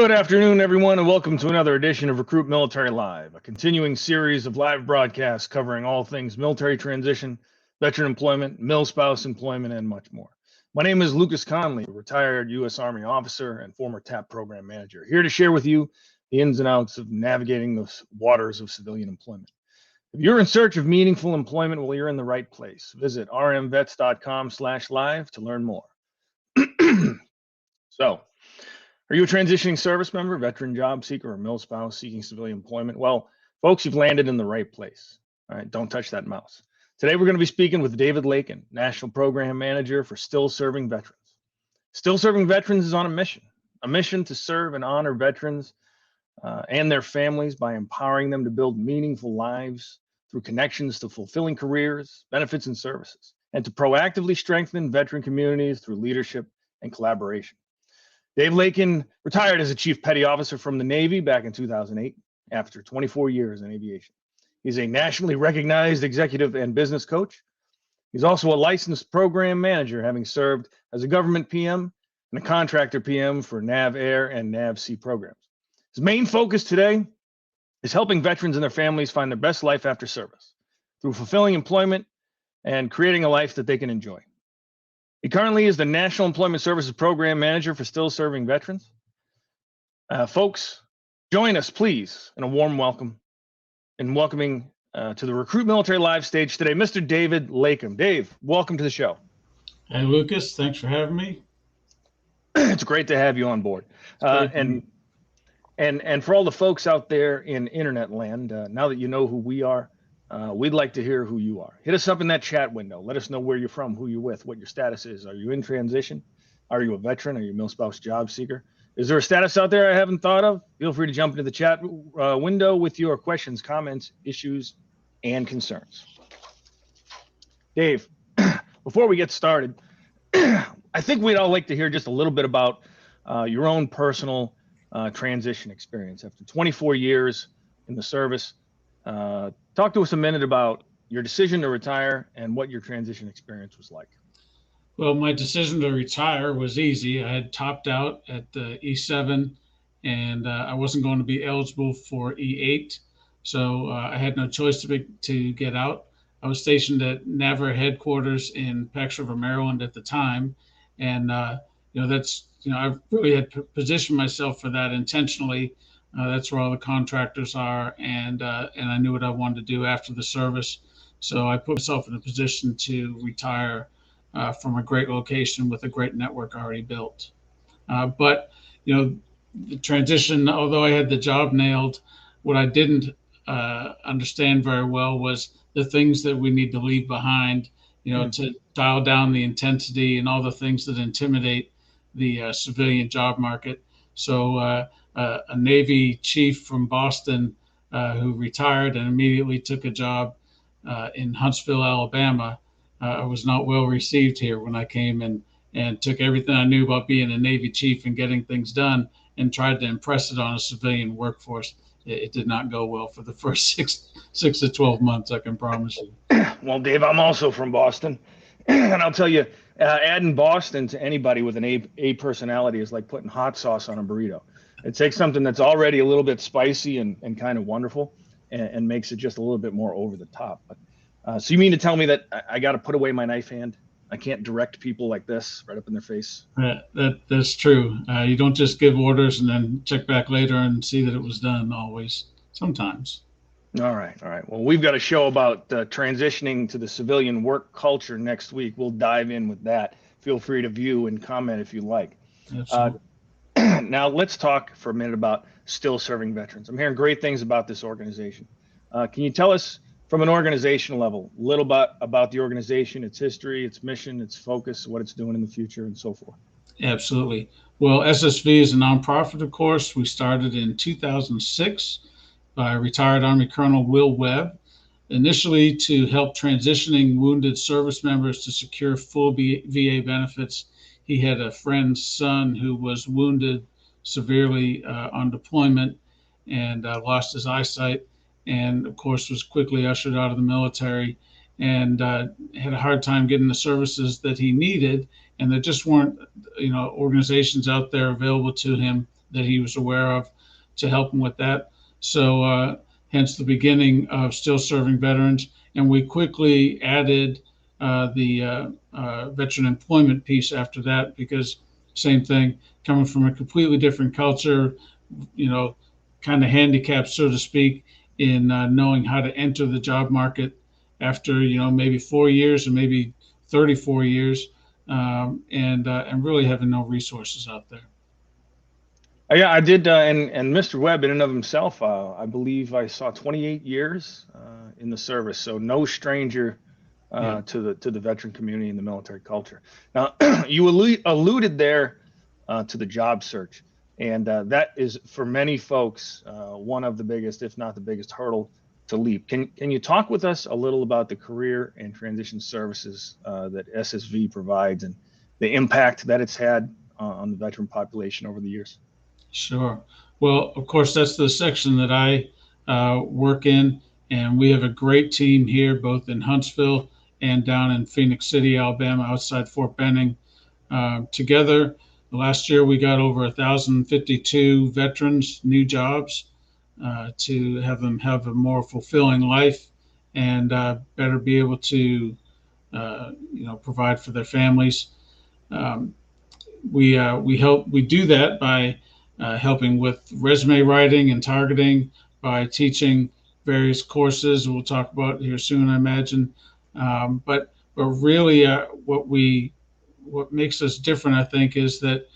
Good afternoon, everyone, and welcome to another edition of Recruit Military Live, a continuing series of live broadcasts covering all things military transition, veteran employment, mil-spouse employment, and much more. My name is Lucas Connolly, a retired U.S. Army officer and former TAP program manager, here to share with you the ins and outs of navigating the waters of civilian employment. If you're in search of meaningful employment, well, you're in the right place. Visit rmvets.com/live to learn more. So, are you a transitioning service member, veteran, job seeker, or mil-spouse seeking civilian employment? Well, folks, you've landed in the right place. All right, don't touch that mouse. Today, we're going to be speaking with David Lakin, National Program Manager for Still Serving Veterans. Still Serving Veterans is on a mission to serve and honor veterans and their families by empowering them to build meaningful lives through connections to fulfilling careers, benefits, and services, and to proactively strengthen veteran communities through leadership and collaboration. Dave Lakin retired as a Chief Petty Officer from the Navy back in 2008 after 24 years in aviation. He's a nationally recognized executive and business coach. He's also a licensed program manager, having served as a government PM and a contractor PM for NAV Air and NAV Sea programs. His main focus today is helping veterans and their families find their best life after service through fulfilling employment and creating a life that they can enjoy. He currently is the National Employment Services Program Manager for Still Serving Veterans. Folks, join us, please, in a warm welcome and welcoming to the Recruit Military Live stage today, Mr. David Lakin. Dave, welcome to the show. Hey, Lucas, thanks for having me. It's great to have you on board. And for all the folks out there in internet land, now that you know who we are, we'd like to hear who you are. Hit us up in that chat window. Let us know where you're from, who you're with, what your status is. Are you in transition? Are you a veteran? Are you a mil-spouse job seeker? Is there a status out there I haven't thought of? Feel free to jump into the chat window with your questions, comments, issues, and concerns. Dave, before we get started, I think we'd all like to hear just a little bit about your own personal transition experience. After 24 years in the service, talk to us a minute about your decision to retire and what your transition experience was like. Well, my decision to retire was easy. I had topped out at the E7 and I wasn't going to be eligible for E8. So I had no choice to get out. I was stationed at NAVAIR headquarters in Pax River, Maryland at the time. And, I really had positioned myself for that intentionally. That's where all the contractors are, and I knew what I wanted to do after the service. So I put myself in a position to retire from a great location with a great network already built. But the transition, although I had the job nailed, what I didn't understand very well was the things that we need to leave behind, to dial down the intensity and all the things that intimidate the civilian job market. So a Navy chief from Boston who retired and immediately took a job in Huntsville, Alabama. I was not well received here when I came and took everything I knew about being a Navy chief and getting things done and tried to impress it on a civilian workforce. It did not go well for the first six to 12 months, I can promise you. Well, Dave, I'm also from Boston, and I'll tell you, adding Boston to anybody with an A personality is like putting hot sauce on a burrito. It takes something that's already a little bit spicy and kind of wonderful and makes it just a little bit more over the top. But, so you mean to tell me that I got to put away my knife hand? I can't direct people like this right up in their face? That's true. You don't just give orders and then check back later and see that it was done always. Sometimes. All right. Well, we've got a show about transitioning to the civilian work culture next week. We'll dive in with that. Feel free to view and comment if you like. Absolutely. Now let's talk for a minute about Still Serving Veterans. I'm hearing great things about this organization. Can you tell us from an organizational level a little bit about the organization, its history, its mission, its focus, what it's doing in the future, and so forth? Absolutely. Well, SSV is a nonprofit, of course. We started in 2006 by retired Army Colonel Will Webb, initially to help transitioning wounded service members to secure full VA benefits. He had a friend's son who was wounded severely on deployment and lost his eyesight, and of course was quickly ushered out of the military and had a hard time getting the services that he needed. And there just weren't, organizations out there available to him that he was aware of to help him with that. So hence the beginning of Still Serving Veterans. And we quickly added the veteran employment piece after that, because same thing, coming from a completely different culture, kind of handicapped, so to speak, in knowing how to enter the job market after, maybe 4 years or maybe 34 years, and really having no resources out there. Yeah, I did, and Mr. Webb, in and of himself, I believe I saw 28 years in the service, so no stranger to the veteran community and the military culture. Now, you alluded there to the job search, and that is for many folks one of the biggest, if not the biggest, hurdle to leap. Can you talk with us a little about the career and transition services that SSV provides and the impact that it's had on the veteran population over the years? Sure. Well, of course, that's the section that I work in, and we have a great team here, both in Huntsville and down in Phoenix City, Alabama, outside Fort Benning. Together, last year we got over 1,052 veterans new jobs to have them have a more fulfilling life and better be able to, provide for their families. Um, we do that by helping with resume writing and targeting, by teaching various courses we'll talk about here soon, I imagine. But really, what makes us different, I think, is that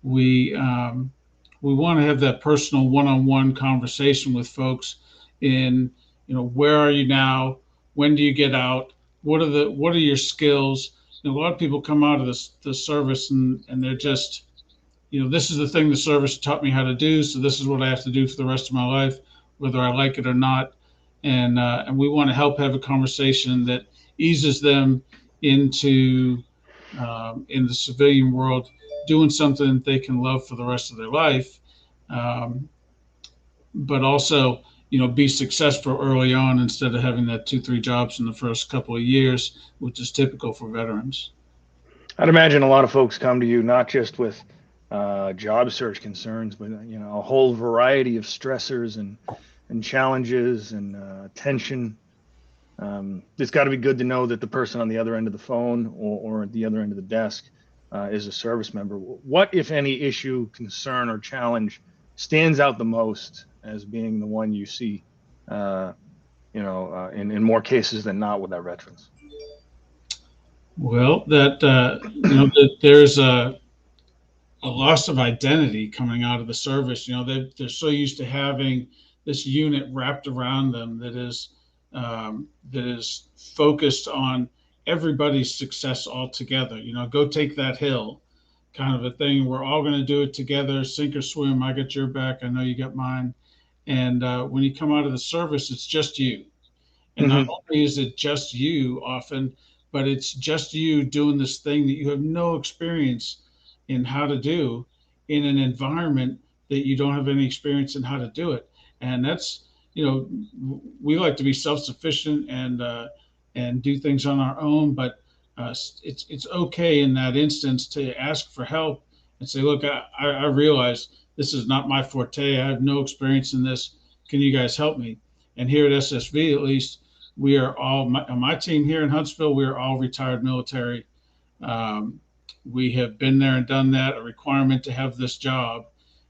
we want to have that personal one-on-one conversation with folks in, where are you now? When do you get out? What are your skills? A lot of people come out of the service and they're just, this is the thing the service taught me how to do, so this is what I have to do for the rest of my life, whether I like it or not. And we want to help have a conversation that eases them into in the civilian world, doing something that they can love for the rest of their life, but also, be successful early on instead of having that 2-3 jobs in the first couple of years, which is typical for veterans. I'd imagine a lot of folks come to you not just with job search concerns, but a whole variety of stressors and challenges and tension. It's got to be good to know that the person on the other end of the phone or at the other end of the desk is a service member. What, if any, issue, concern, or challenge stands out the most as being the one you see, in more cases than not with our veterans? Well, that there's a loss of identity coming out of the service. They're so used to having this unit wrapped around them that is focused on everybody's success all together. Go take that hill, kind of a thing. We're all going to do it together, sink or swim. I got your back. I know you got mine. And when you come out of the service, it's just you. And not only is it just you often, but it's just you doing this thing that you have no experience in how to do in an environment that you don't have any experience in how to do it. And that's, we like to be self-sufficient and do things on our own, but it's okay in that instance to ask for help and say, look, I realize this is not my forte. I have no experience in this. Can you guys help me? And here at SSV, at least, we are all, my team here in Huntsville, we are all retired military. We have been there and done that. A requirement to have this job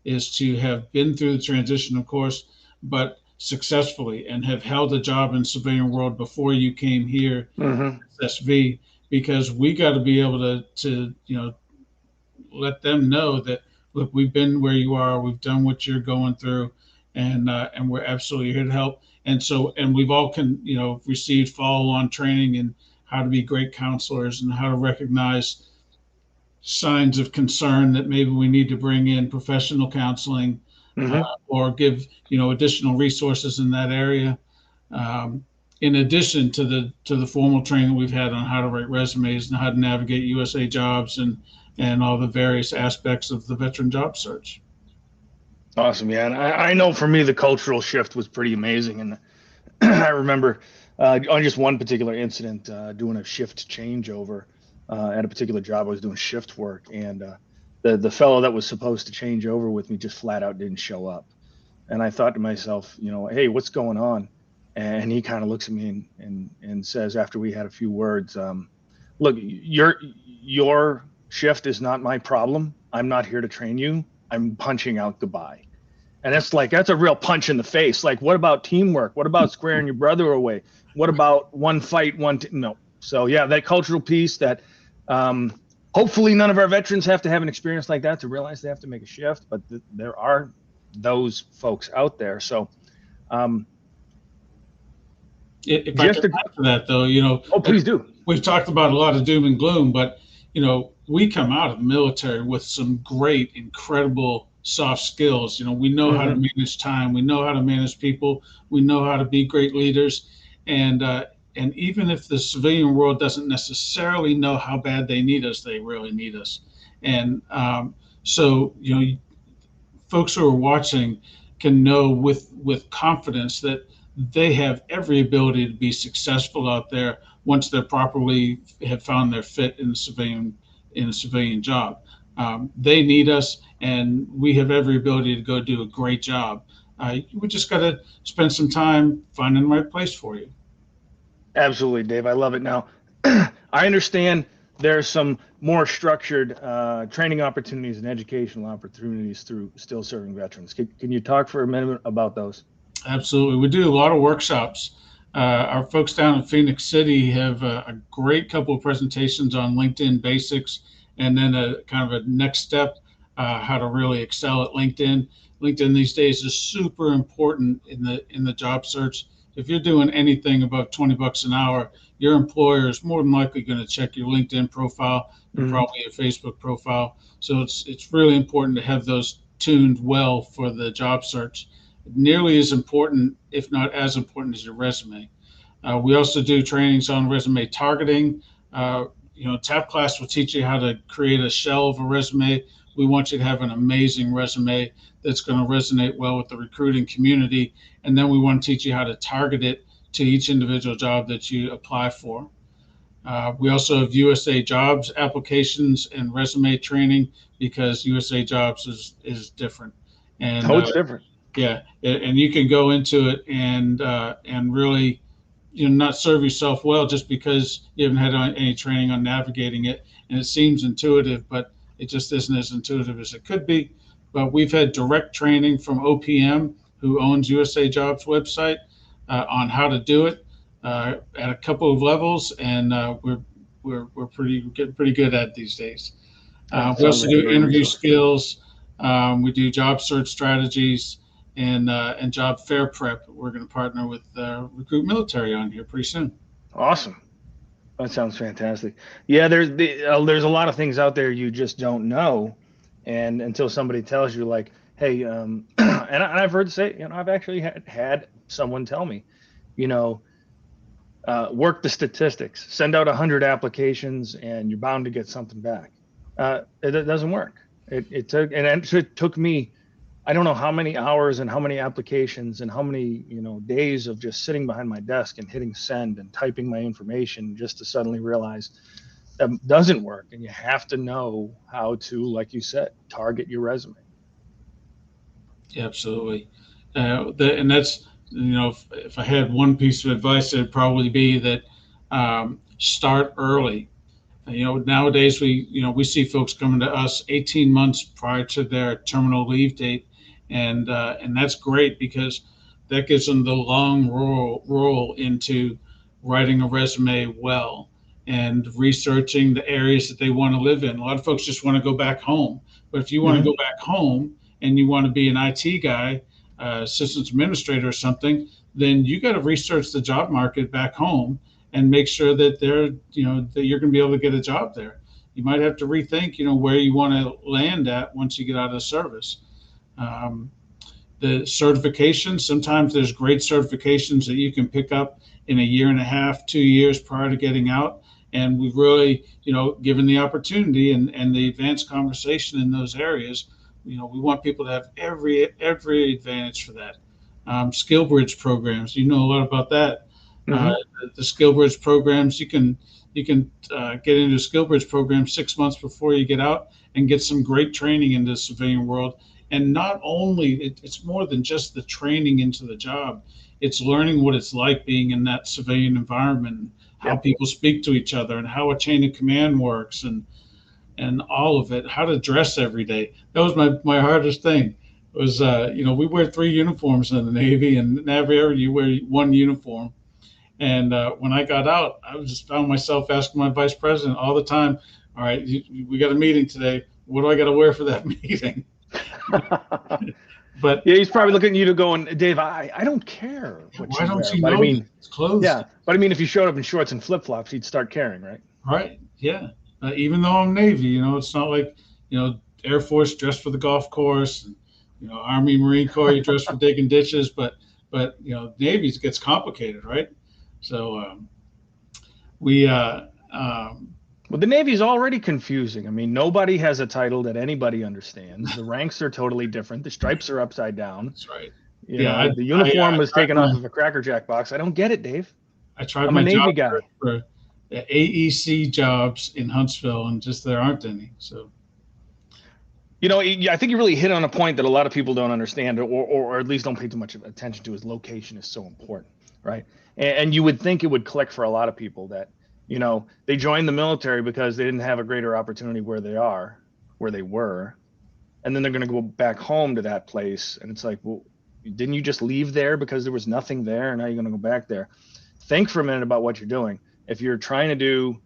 is to have been through the transition, of course, but successfully, and have held a job in civilian world before you came here, SSV, because we got to be able to let them know that, look, we've been where you are, we've done what you're going through, and we're absolutely here to help. And we've all received follow-on training in how to be great counselors and how to recognize signs of concern that maybe we need to bring in professional counseling, or give additional resources in that area. In addition to the formal training we've had on how to write resumes and how to navigate USA Jobs and all the various aspects of the veteran job search. Awesome, yeah. And I know for me, the cultural shift was pretty amazing. And I remember on just one particular incident, doing a shift changeover at a particular job. I was doing shift work, and the fellow that was supposed to change over with me just flat out didn't show up. And I thought to myself, hey, what's going on? And he kind of looks at me and says, after we had a few words, look, your shift is not my problem. I'm not here to train you. I'm punching out goodbye. And that's a real punch in the face. Like, what about teamwork? What about squaring your brother away? What about one fight, no. So yeah, that cultural piece that hopefully none of our veterans have to have an experience like that to realize they have to make a shift, but there are those folks out there. So if I could add to that, though, oh, please do. We've talked about a lot of doom and gloom, but we come out of the military with some great, incredible soft skills. We know how to manage time, we know how to manage people, we know how to be great leaders, and even if the civilian world doesn't necessarily know how bad they need us, they really need us. And so folks who are watching can know with confidence that they have every ability to be successful out there once they're properly have found their fit in a civilian job. They need us, and we have every ability to go do a great job. We just got to spend some time finding the right place for you. Absolutely, Dave. I love it. Now, I understand there's some more structured training opportunities and educational opportunities through still serving veterans. Can you talk for a minute about those? Absolutely. We do a lot of workshops. Our folks down in Phoenix City have a great couple of presentations on LinkedIn basics, and then a kind of a next step, how to really excel at LinkedIn. LinkedIn these days is super important in the job search. If you're doing anything above $20 an hour, your employer is more than likely going to check your LinkedIn profile and probably your Facebook profile. So it's really important to have those tuned well for the job search. Nearly as important, if not as important, as your resume. We also do trainings on resume targeting. TAP class will teach you how to create a shell of a resume. We want you to have an amazing resume that's going to resonate well with the recruiting community. And then we want to teach you how to target it to each individual job that you apply for. We also have USA Jobs applications and resume training, because USA Jobs is different. And it's different. Yeah, and you can go into it and really, not serve yourself well just because you haven't had any training on navigating it. And it seems intuitive, but it just isn't as intuitive as it could be. But we've had direct training from OPM, who owns USA Jobs website, on how to do it at a couple of levels, and we're getting pretty good at it these days. We also do interview skills. We do job search strategies. And job fair prep. We're going to partner with RecruitMilitary on here pretty soon. Awesome. That sounds fantastic. Yeah, there's a lot of things out there you just don't know, and until somebody tells you, like, hey, and I've heard say, I've actually had someone tell me, work the statistics, send out 100 applications, and you're bound to get something back. It doesn't work. It took me, I don't know how many hours and how many applications and how many, days of just sitting behind my desk and hitting send and typing my information just to suddenly realize that doesn't work. And you have to know how to, like you said, target your resume. Yeah, absolutely. And that's, if I had one piece of advice, it'd probably be that start early. Nowadays we see folks coming to us 18 months prior to their terminal leave date. And that's great, because that gives them the long roll into writing a resume well and researching the areas that they want to live in. A lot of folks just want to go back home. But if you want to go back home and you want to be an IT guy, systems administrator or something, then you got to research the job market back home and make sure that that you're going to be able to get a job there. You might have to rethink, where you want to land at once you get out of the service. The certifications, sometimes there's great certifications that you can pick up in a year and a half, 2 years prior to getting out. And we've really, given the opportunity and the advanced conversation in those areas, we want people to have every advantage for that. Skill bridge programs, a lot about that. Uh, Hmm. the skill bridge programs, you can get into a skill bridge program 6 months before you get out and get some great training in the civilian world. And not only it's more than just the training into the job; it's learning what it's like being in that civilian environment, how Yep. people speak to each other, and how a chain of command works, and all of it, how to dress every day. That was my hardest thing. Was we wear 3 uniforms in the Navy, and every area you wear one uniform. And when I got out, I just found myself asking my vice president all the time, "All right, we got a meeting today. What do I got to wear for that meeting?" But Yeah, he's probably looking at you to going, Dave, I don't care what why you don't wear. you But I know that mean, it's closed? yeah, but I mean, if you showed up in shorts and flip flops, he'd start caring, right? Right? Yeah. Even though I'm Navy, it's not like Air Force dressed for the golf course, and Army Marine Corps you dress for digging ditches, but Navy gets complicated, right? So we Well, the Navy's already confusing. I mean, nobody has a title that anybody understands. The ranks are totally different. The stripes are upside down. that's right. You Yeah, know, the uniform was taken off of a Cracker Jack box. I don't get it, Dave. I tried I'm a my job Navy guy. for AEC jobs in Huntsville, and just there aren't any. So I think you really hit on a point that a lot of people don't understand, or at least don't pay too much attention to. Is location is so important, right? And you would think it would click for a lot of people that they joined the military because they didn't have a greater opportunity where they were, and then they're going to go back home to that place, and it's like, well, didn't you just leave there because there was nothing there, and now you're going to go back there? Think for a minute about what you're doing. If you're trying to do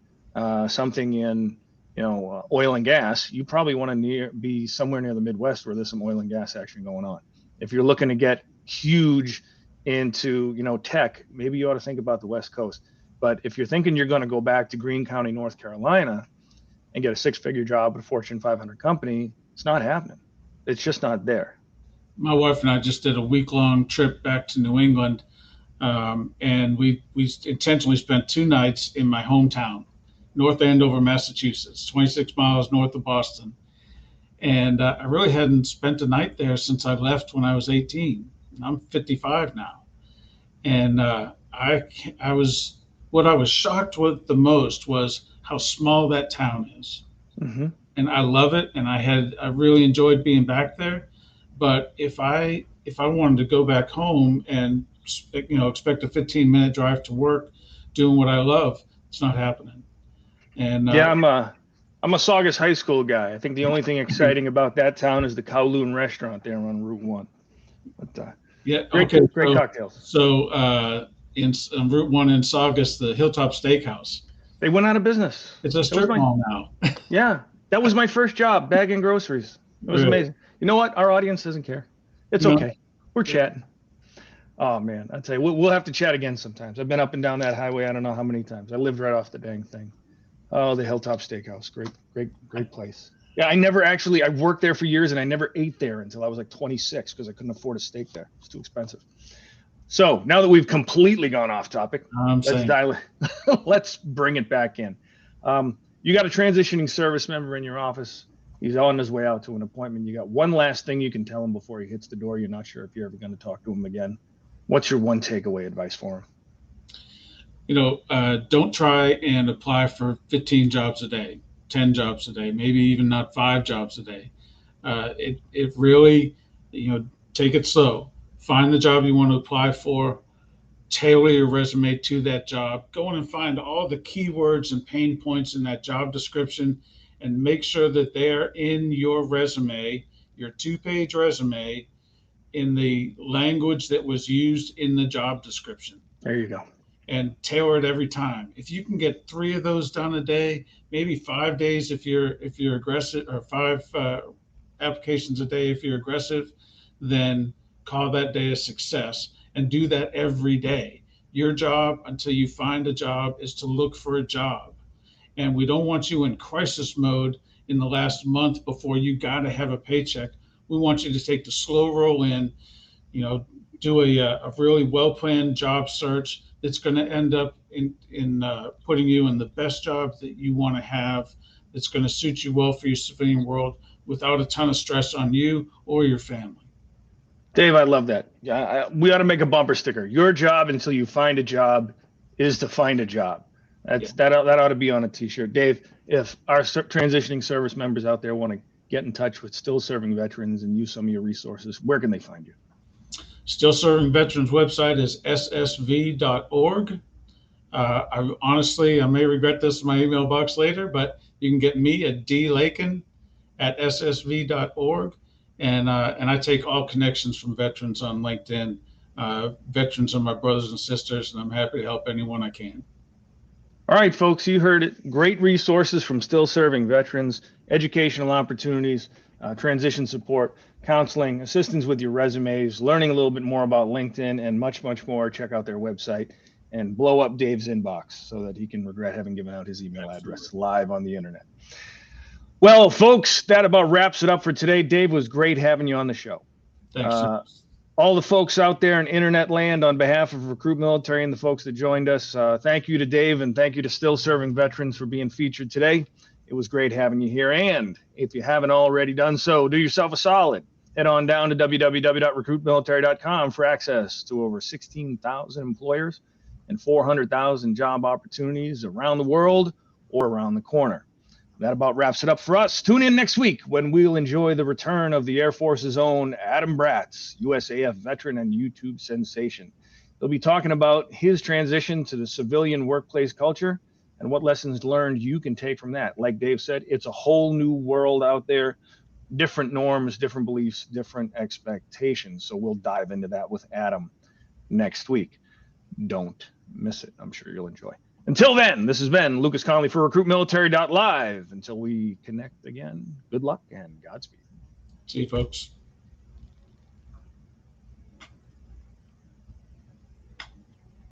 something in oil and gas, you probably want to be somewhere near the Midwest where there's some oil and gas action going on. If you're looking to get huge into tech, maybe you ought to think about the West Coast. But if you're thinking you're going to go back to Greene County, North Carolina, and get a 6-figure job at a Fortune 500 company, it's not happening. It's just not there. my wife and I just did a week-long trip back to New England, and we intentionally spent 2 nights in my hometown, North Andover, Massachusetts, 26 miles north of Boston. And I really hadn't spent a night there since I left when I was 18. I'm 55 now, and I was what I was shocked with the most was how small that town is. Mm-hmm. And I love it, and I really enjoyed being back there. But if I wanted to go back home and expect a 15-minute drive to work, doing what I love, it's not happening. And Yeah, I'm a Saugus High School guy. I think the only thing exciting about that town is the Kowloon restaurant there on Route 1. But yeah, great, okay. great cocktails. So in on Route 1 in Saugus, the Hilltop Steakhouse. They went out of business. It's a strip mall now. Yeah, that was my first job, bagging groceries. It was Really? amazing. You know what? Our audience doesn't care. It's No. okay. We're chatting. Oh man, I'd say we'll have to chat again sometimes. I've been up and down that highway I don't know how many times. I lived right off the dang thing. Oh, the Hilltop Steakhouse, great place. Yeah, I worked there for years and I never ate there until I was like 26 because I couldn't afford a steak there. It's too expensive. So now that we've completely gone off topic, let's bring it back in. You got a transitioning service member in your office. He's on his way out to an appointment. You got one last thing you can tell him before he hits the door. You're not sure if you're ever going to talk to him again. What's your one takeaway advice for him? Don't try and apply for 15 jobs a day, 10 jobs a day, maybe even not 5 jobs a day. It really, take it slow. Find the job you want to apply for, tailor your resume to that job. Go in and find all the keywords and pain points in that job description and make sure that they're in your resume, your 2-page resume, in the language that was used in the job description. There you go. And tailor it every time. If you can get 3 of those done a day, maybe 5 days if you're aggressive, or 5 applications a day if you're aggressive, then call that day a success and do that every day. Your job until you find a job is to look for a job. And we don't want you in crisis mode in the last month before you got to have a paycheck. We want you to take the slow roll in, do a really well-planned job search that's going to end up in putting you in the best job that you want to have, that's going to suit you well for your civilian world without a ton of stress on you or your family. Dave, I love that. Yeah, we ought to make a bumper sticker. Your job until you find a job is to find a job. That ought to be on a t-shirt. Dave, if our transitioning service members out there want to get in touch with still serving veterans and use some of your resources, where can they find you? Still Serving Veterans website is ssv.org. I may regret this in my email box later, but you can get me at dlakin@ssv.org. And I take all connections from veterans on LinkedIn. Veterans are my brothers and sisters, and I'm happy to help anyone I can. All right, folks, you heard it. Great resources from still serving veterans, educational opportunities, transition support, counseling, assistance with your resumes, learning a little bit more about LinkedIn, and much, much more. Check out their website and blow up Dave's inbox so that he can regret having given out his email address live on the internet. Well, folks, that about wraps it up for today. Dave, was great having you on the show. Thanks. All the folks out there in internet land, on behalf of Recruit Military and the folks that joined us, thank you to Dave and thank you to Still Serving Veterans for being featured today. It was great having you here. And if you haven't already done so, do yourself a solid. Head on down to www.recruitmilitary.com for access to over 16,000 employers and 400,000 job opportunities around the world or around the corner. That about wraps it up for us. Tune in next week when we'll enjoy the return of the Air Force's own Adam Bratz, USAF veteran and YouTube sensation. He'll be talking about his transition to the civilian workplace culture and what lessons learned you can take from that. Like Dave said, it's a whole new world out there, different norms, different beliefs, different expectations. So we'll dive into that with Adam next week. Don't miss it. I'm sure you'll enjoy. Until then, this has been Lucas Connolly for RecruitMilitary.live. Until we connect again, good luck and Godspeed. See you, folks.